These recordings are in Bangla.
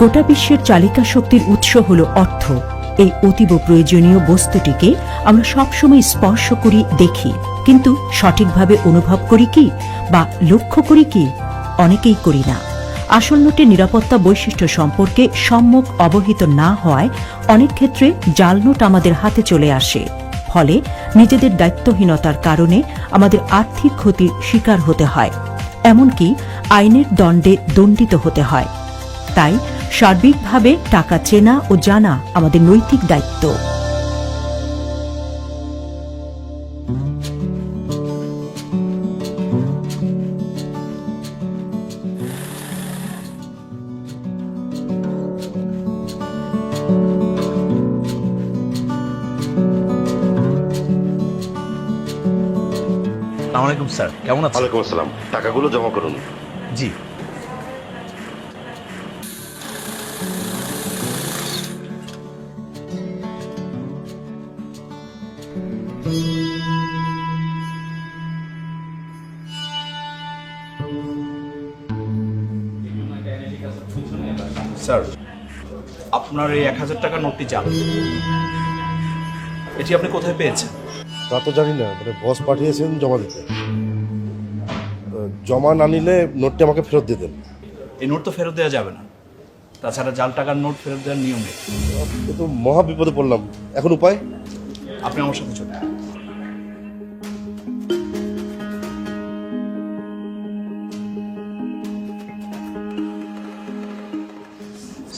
গোটা বিশ্বের চালিকা শক্তির উৎস হল অর্থ। এই অতীব প্রয়োজনীয় বস্তুটিকে আমরা সবসময় স্পর্শ করি, দেখি, কিন্তু সঠিকভাবে অনুভব করি কি বা লক্ষ্য করি কি? অনেকেই করি না। আসল নোটের নিরাপত্তা বৈশিষ্ট্য সম্পর্কে সম্যক অবহিত না হওয়ায় অনেক ক্ষেত্রে জাল নোট আমাদের হাতে চলে আসে। ফলে নিজেদের দায়িত্বহীনতার কারণে আমাদের আর্থিক ক্ষতির শিকার হতে হয়, এমনকি আইনের দণ্ডে দণ্ডিত হতে হয়। তাই সার্বিকভাবে টাকা চেনা ও জানা আমাদের নৈতিক দায়িত্ব। আসসালামু আলাইকুম স্যার, কেমন আছেন? ওয়ালাইকুম আসসালাম। টাকাগুলো জমা করুন। জি। স্যার, আপনার এই 1000 টাকার নোটটি জাল। এটি আপনি কোথায় পেয়েছেন? তা তো জানি না, বস পাঠিয়েছেন জমা দিতে। জমা না নিলে নোটটি আমাকে ফেরত দিয়ে দেন। এই নোট তো ফেরত দেওয়া যাবে না, তাছাড়া জাল টাকার নোট ফেরত দেওয়ার নিয়ম নেই। এ তো মহা বিপদে পড়লাম, এখন উপায়? আপনি আমার সাথে চলুন।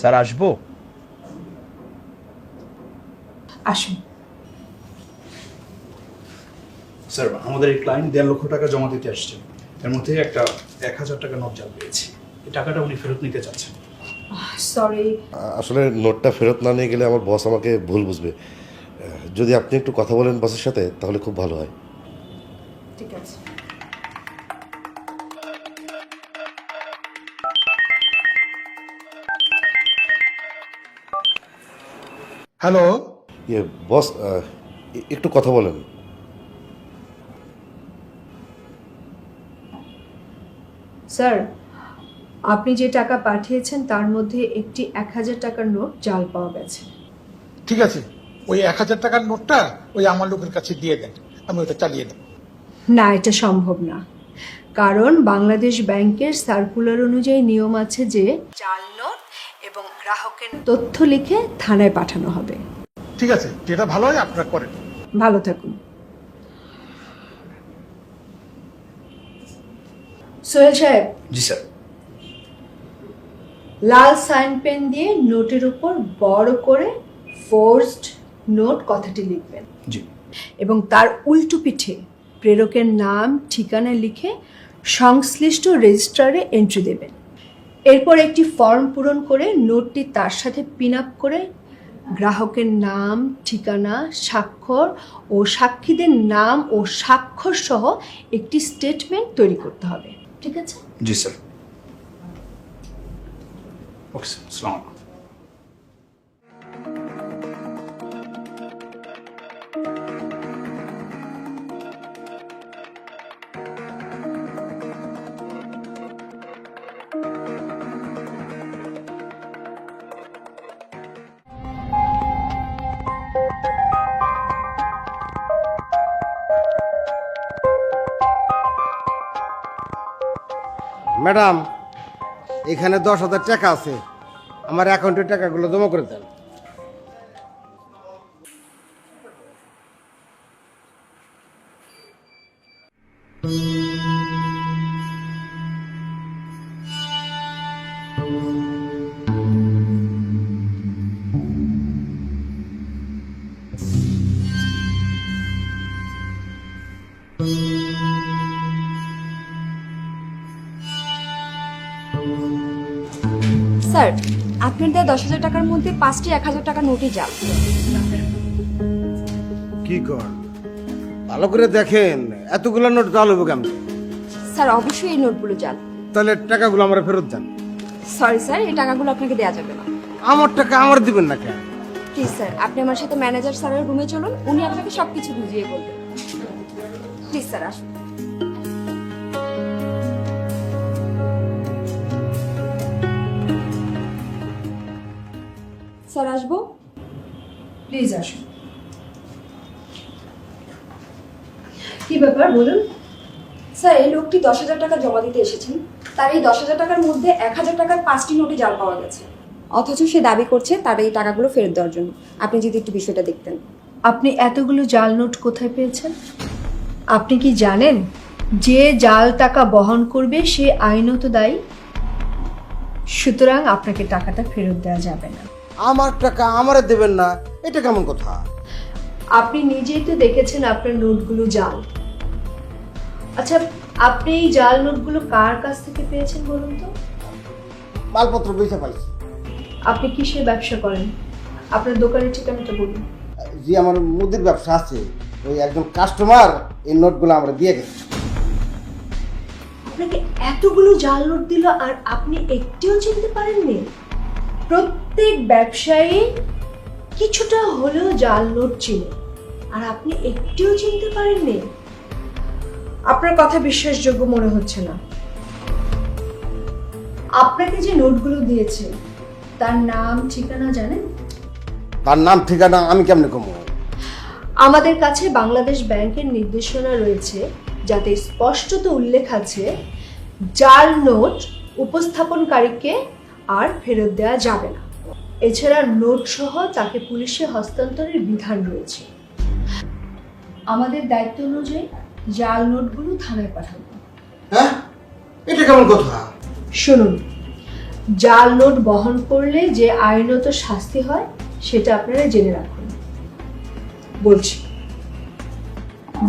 স্যার, আসবো? আসুন। স্যার, আমাদের এই ক্লায়েন্ট 1.5 লক্ষ টাকা জমা দিতে আসছেন। এর মধ্যে একটা 1000 টাকা নোট জাল পেয়েছি। এই টাকাটা উনি ফেরত নিতে চাচ্ছেন। সরি। আসলে নোটটা ফেরত না নিয়ে গেলে আমার বস আমাকে ভুল বুঝবে। যদি আপনি একটু কথা বলেন বসের সাথে তাহলে খুব ভালো হয়। ঠিক আছে। হ্যালো, বস, একটু কথা বলেন। স্যার, আপনি যে টাকা পাঠিয়েছেন তার মধ্যে একটি 1000 টাকার নোট জাল পাওয়া গেছে। ঠিক আছে, ওই 1000 টাকার নোটটা ওই আমার লোকের কাছে দিয়ে দেন, আমি ওটা চালিয়ে নেব। না, এটা সম্ভব না, কারণ বাংলাদেশ ব্যাংকের সার্কুলার অনুযায়ী নিয়ম আছে যে জাল নোট এবং গ্রাহকের তথ্য লিখে থানায় পাঠানো হবে। ঠিক আছে, যেটা ভালো হয় আপনারা করেন। ভালো থাকুন। সোহেল সাহেব, জি স্যার। লাল সাইন পেন দিয়ে নোটের উপর বড় করে ফোর্সড নোট কথাটি লিখবেন জি। এবং তার উল্টো পিঠে প্রেরকের নাম ঠিকানা লিখে সংশ্লিষ্ট রেজিস্ট্রারে এন্ট্রি দেবেন। এরপর একটি ফর্ম পূরণ করে নোটটি তার সাথে পিন আপ করে গ্রাহকের নাম, ঠিকানা, স্বাক্ষর ও সাক্ষীদের নাম ও স্বাক্ষর সহ একটি স্টেটমেন্ট তৈরি করতে হবে। ঠিক আছে? জি স্যার। ওকে স্যার, আসসালামু আলাইকুম। ম্যাডাম, এখানে 10,000 টাকা আছে, আমার অ্যাকাউন্টের টাকাগুলো জমা করে দেন। স্যার, আপনার দেওয়া 10,000 টাকার মধ্যে 5টি 1000 টাকার নোটই জাল। কি কর, ভালো করে দেখেন, এতগুলো নোট জাল হবো কেমন? স্যার, অবশ্যই এই নোটগুলো জাল। তাহলে টাকাগুলো আমার ফেরত দেন। সরি স্যার, এই টাকাগুলো আপনাকে দেওয়া যাবে না। আমার টাকা আমার দিবেন না কেন? প্লিজ স্যার, আপনি আমার সাথে ম্যানেজার স্যারের রুমে চলুন, উনি আপনাকে সবকিছু বুঝিয়ে বলবেন। প্লিজ স্যার, আসুন। স্যার আসবো। প্লিজ আসুন। কি ব্যাপার বলুন। স্যার এই লোকটি 10,000 টাকা জমা দিতে এসেছেন, তার এই 10,000 টাকার মধ্যে 1,000 টাকার 5টি নোটে জাল পাওয়া গেছে, অথচ সে দাবি করছে তার এই টাকাগুলো ফেরত দেওয়ার জন্য। আপনি যদি একটু বিষয়টা দেখতেন। আপনি এতগুলো জাল নোট কোথায় পেয়েছেন? আপনি কি জানেন যে জাল টাকা বহন করবে সে আইনত দায়ী? সুতরাং আপনাকে টাকাটা ফেরত দেওয়া যাবে না। আমার টাকা আমারে দেবেন না, এটা কেমন কথা? আপনি নিজেই তো দেখেছেন আপনার নোটগুলো জাল। আচ্ছা, আপনি এই জাল নোটগুলো কার কাছ থেকে পেয়েছেন বলুন তো? মালপত্র বেচে পাইছি। আপনি কিসের ব্যবসা করেন? আপনার দোকানের ঠিকানাটা বলুন। যে আমার মুদির ব্যবসা আছে, ওই একজন কাস্টমার এই নোটগুলো আমরা দিয়ে গেছে। আপনাকে এতগুলো জাল নোট দিল আর আপনি একটিও চিনতে পারেননি? প্রত্যেক ব্যবসায়ী কিছুটা হলেও জাল নোট চিনে, আর আপনি একটিও চিনতে পারেননি? আপনার কথা বিশ্বাসযোগ্য মনে হচ্ছে না। আপনাকে যে নোটগুলো দিয়েছে তার নাম ঠিকানা জানেন? তার নাম ঠিকানা আমি কেমনে কমো? আমাদের কাছে বাংলাদেশ ব্যাংকের নির্দেশনা রয়েছে, যাতে স্পষ্টত উল্লেখ আছে জাল নোট উপস্থাপনকারীকে আর ফেরত দেওয়া যাবে না। এছাড়া নোট সহ তাকে পুলিশে হস্তান্তরের বিধান রয়েছে। আমাদের দায়িত্ব অনুযায়ী জাল নোটগুলো থানায় পাঠাবো। হ্যাঁ, এটা কেমন কথা? শুনুন, জাল নোট বহন করলে যে আইনত শাস্তি হয় সেটা আপনারা জেনে রাখুন। বলছি,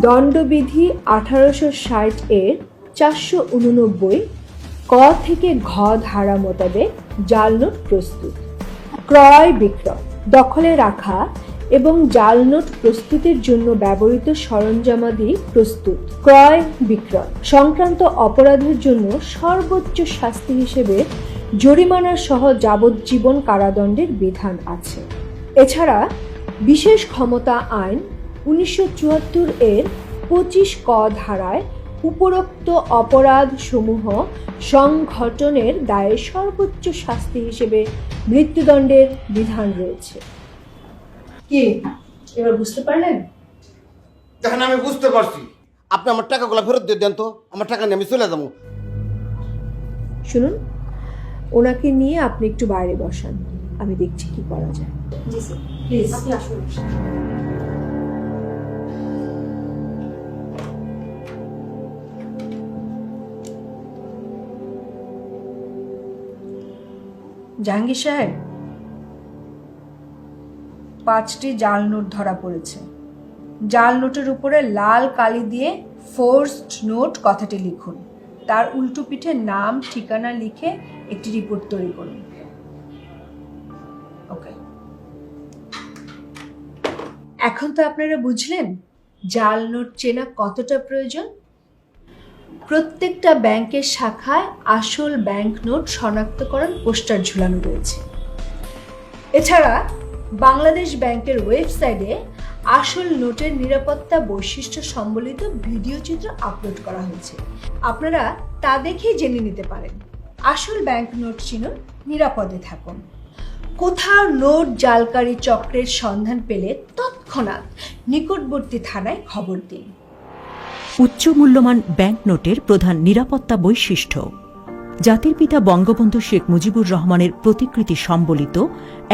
দণ্ডবিধি 1860 এর 489 ক থেকে ঘ ধারা মোতাবেক জাল নোট প্রস্তুত, ক্রয় বিক্রয়, দখলে রাখা এবং জাল নোট প্রস্তুতের জন্য ব্যবহৃত সরঞ্জামাদি প্রস্তুত, ক্রয় বিক্রয় সংক্রান্ত অপরাধের জন্য সর্বোচ্চ শাস্তি হিসেবে জরিমানা সহ যাবজ্জীবন কারাদণ্ডের বিধান আছে। এছাড়া বিশেষ ক্ষমতা আইন 1974 এর 25 ক ধারায় উপরোক্ত অপরাধ সমূহ সংঘটনের দায়ে সর্বোচ্চ শাস্তি হিসেবে মৃত্যুদণ্ডের বিধান রয়েছে। কি এবার বুঝতে পারলেন? দেখেন, আমি বুঝতে পারছি। আপনি আমার টাকাগুলো ফেরত দিয়ে দেন তো, আমার টাকা নিয়ে আমি চলে যাবো। শুনুন, ওনাকে নিয়ে আপনি একটু বাইরে বসান, আমি দেখছি কি করা যায়। জি স্যার, প্লিজ আপনি আসুন। জাহাঙ্গীর সাহেব, 5টি জাল নোট ধরা পড়েছে। জাল নোটের উপরে লাল কালি দিয়ে ফোর্সড নোট কথাটি লিখুন, তার উল্টো পিঠে নাম ঠিকানা লিখে একটি রিপোর্ট তৈরি করুন। ওকে, এখন তো আপনারা বুঝলেন জাল নোট চেনা কতটা প্রয়োজন। প্রত্যেকটা ব্যাংকের শাখায় আসল ব্যাংক নোট শনাক্তকরণ পোস্টার ঝুলানো রয়েছে। এছাড়া বাংলাদেশ ব্যাংকের ওয়েবসাইটে আসল নোটের নিরাপত্তা বৈশিষ্ট্য সম্বলিত ভিডিও চিত্র আপলোড করা হয়েছে। আপনারা তা দেখেই জেনে নিতে পারেন। আসল ব্যাংক নোট চিনুন, নিরাপদে থাকুন। কোথাও নোট জালকারী চক্রের সন্ধান পেলে তৎক্ষণাৎ নিকটবর্তী থানায় খবর দিন। উচ্চ মূল্যমান ব্যাংক নোটের প্রধান নিরাপত্তা বৈশিষ্ট্য: জাতির পিতা বঙ্গবন্ধু শেখ মুজিবুর রহমানের প্রতিকৃতি সম্বলিত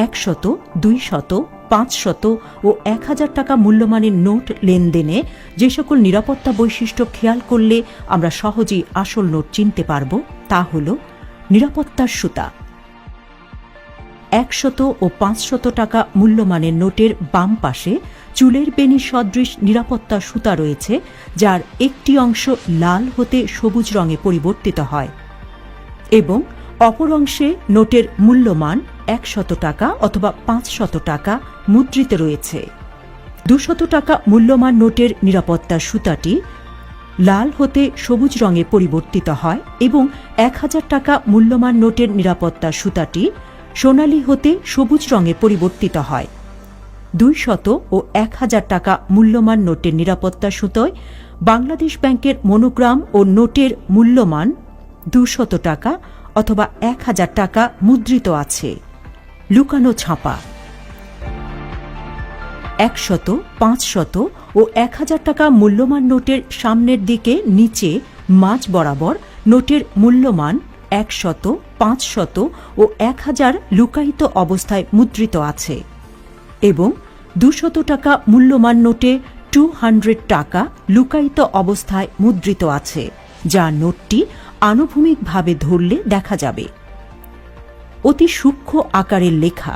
100, 200, 500 ও 1000 টাকা মূল্যমানের নোট লেনদেনে যে সকল নিরাপত্তা বৈশিষ্ট্য খেয়াল করলে আমরা সহজেই আসল নোট চিনতে পারব, তা হল নিরাপত্তার সুতা। 100 ও 500 টাকা মূল্যমানের নোটের বাম পাশে চুলের বেনি সদৃশ নিরাপত্তা সুতা রয়েছে, যার একটি অংশ লাল হতে সবুজ রঙে পরিবর্তিত হয় এবং অপর অংশে নোটের মূল্যমান 100 টাকা অথবা 500 টাকা মুদ্রিত রয়েছে। 200 টাকা মূল্যমান নোটের নিরাপত্তার সুতাটি লাল হতে সবুজ রঙে পরিবর্তিত হয় এবং 1000 টাকা মূল্যমান নোটের নিরাপত্তার সুতাটি সোনালী হতে সবুজ রঙে পরিবর্তিত হয়। 200 ও 1000 টাকা মূল্যমান নোটের নিরাপত্তা সুতোয় বাংলাদেশ ব্যাংকের মনোগ্রাম ও নোটের মূল্যমান 200 টাকা অথবা 1000 টাকা মুদ্রিত আছে। লুকানো ছাপা: 100, 500 ও 1000 টাকা মূল্যমান নোটের সামনের দিকে নিচে মাঝ বরাবর নোটের মূল্যমান 100, 500 ও 1000 লুকায়িত অবস্থায় মুদ্রিত আছে এবং 200 টাকা মূল্যমান নোটে 200 টাকা লুকায়িত অবস্থায় মুদ্রিত আছে, যা নোটটি আনুভূমিকভাবে ধরলে দেখা যাবে। অতি সূক্ষ্ম আকারের লেখা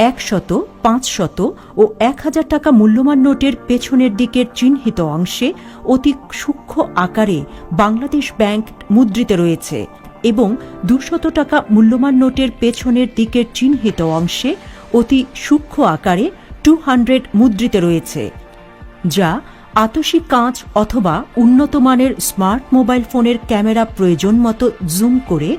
100, 500 ও 1000 টাকা মূল্যমান নোটের পেছনের দিকের চিহ্নিত অংশে অতি সূক্ষ্ম আকারে বাংলাদেশ ব্যাংক মুদ্রিত রয়েছে এবং 200 টাকা মূল্যমান নোটের পেছনের দিকের চিহ্নিত অংশে অতি সূক্ষ্ম আকারে 200 মুদ্রিত রয়েছে, যা আতশী কাঁচ অথবা উন্নত মানের স্মার্ট মোবাইল ফোনের ক্যামেরা প্রয়োজন মতো জুম করে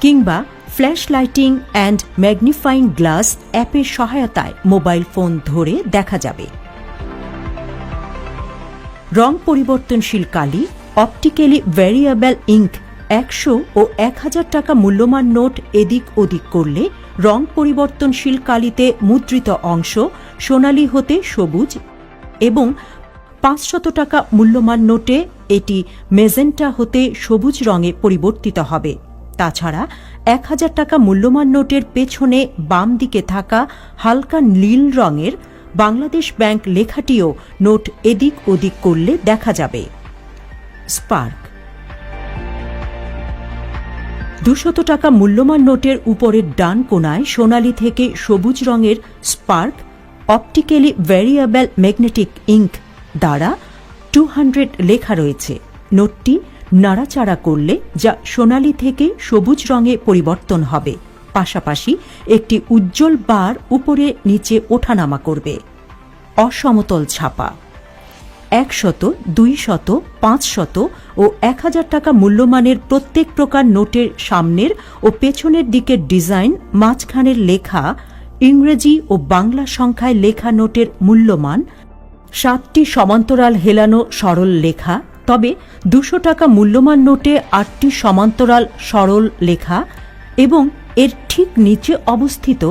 কিংবা flash lighting and magnifying glass অ্যাপের সহায়তায় মোবাইল ফোন ধরে দেখা যাবে। রং পরিবর্তনশীল কালি, অপটিক্যালি ভ্যারিয়েবল ইঙ্ক 100 ও 1000 টাকা মূল্যমান নোট এদিক ওদিক করলে রং পরিবর্তনশীল কালিতে মুদ্রিত অংশ সোনালী হতে সবুজ এবং 500 টাকা মূল্যমান নোটে এটি মেজেন্টা হতে সবুজ রঙে পরিবর্তিত হবে। তাছাড়া 1000 টাকা মূল্যমান নোটের পেছনে বাম দিকে থাকা হালকা নীল রঙের বাংলাদেশ ব্যাংক লেখাটিও নোট এদিক ওদিক করলে দেখা যাবে। স্পার্ক 200 টাকা মূল্যমান নোটের উপরের ডান কোণায় সোনালী থেকে সবুজ রঙের spark optically variable magnetic ink দ্বারা 200 লেখা রয়েছে। নোটটি নাড়াচাড়া করলে যা সোনালী থেকে সবুজ রঙে পরিবর্তন হবে, পাশাপাশি একটি উজ্জ্বল বার উপরে নিচে ওঠানামা করবে। অসমতল ছাপা 100, 200, 500 ও 1000 টাকা মূল্যমানের প্রত্যেক প্রকার নোটের সামনের ও পেছনের দিকের ডিজাইন, মাঝখানের লেখা, ইংরেজি ও বাংলা সংখ্যায় লেখা নোটের মূল্যমান, 7টি সমান্তরাল হেলানো সরল লেখা, তবে 200 টাকা মূল্যমান নোটে 8টি সমান্তরাল সরল লেখা এবং এর ঠিক নিচে অবস্থিত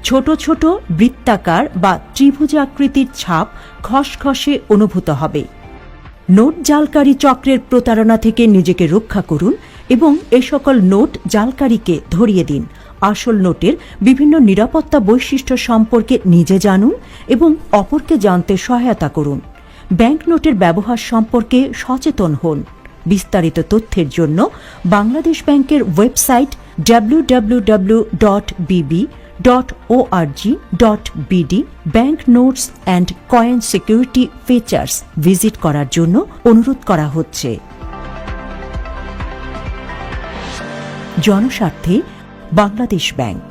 ছোট ছোট বৃত্তাকার বা ত্রিভুজাকৃতির ছাপ খসখসে অনুভূত হবে। নোট জালকারী চক্রের প্রতারণা থেকে নিজেকে রক্ষা করুন এবং এ সকল নোট জালকারীকে ধরিয়ে দিন। আসল নোটের বিভিন্ন নিরাপত্তা বৈশিষ্ট্য সম্পর্কে নিজে জানুন এবং অপরকে জানতে সহায়তা করুন। ব্যাংক নোটের ব্যবহার সম্পর্কে সচেতন হন। বিস্তারিত তথ্যের জন্য বাংলাদেশ ব্যাংকের website www.bb.org.bd bank notes and coin security features visit করার জন্য অনুরোধ করা হচ্ছে। জনস্বার্থে বাংলাদেশ ব্যাংক।